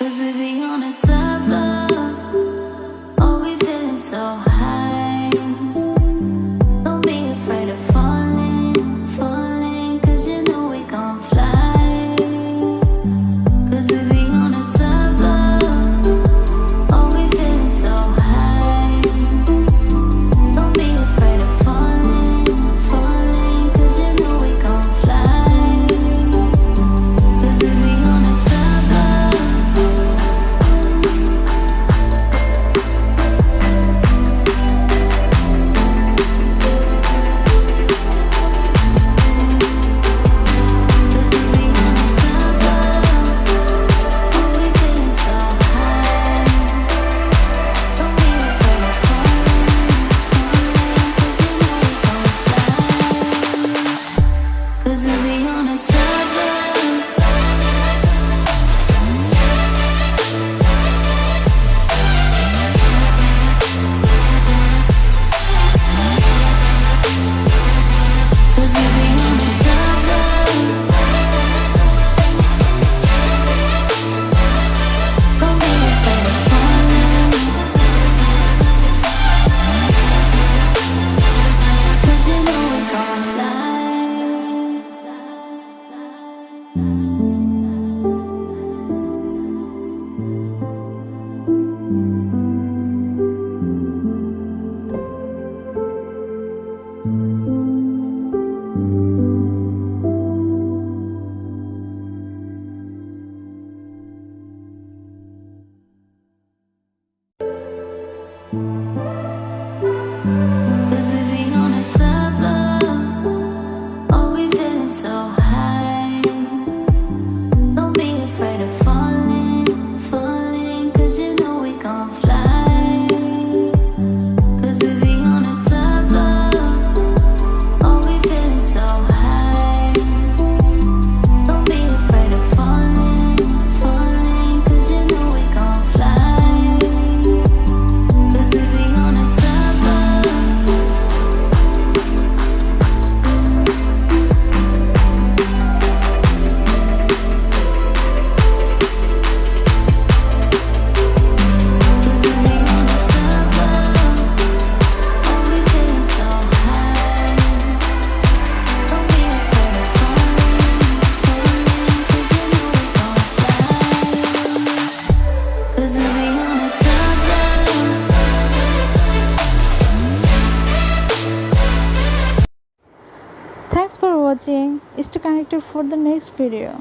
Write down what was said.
Cause we be on a top floor. Oh, we feeling so high. Don't be afraid of falling, falling. Cause you know we gon' fly. Cause we be on a top floor. Oh, we feeling so high. Don't be afraid of falling, falling. Cause you know we gon' fly. Cause we be on a top floor. Cause we be on a top floor. Oh, we feeling so high. Don't be afraid of falling, falling. Cause you know we gon' fly. Cause we be on a top floor. Oh, we feeling so high. Don't be afraid of falling, falling. Cause you know we gon' fly. Cause we be on a top floor. Thanks for watching. Stay connected for the next video.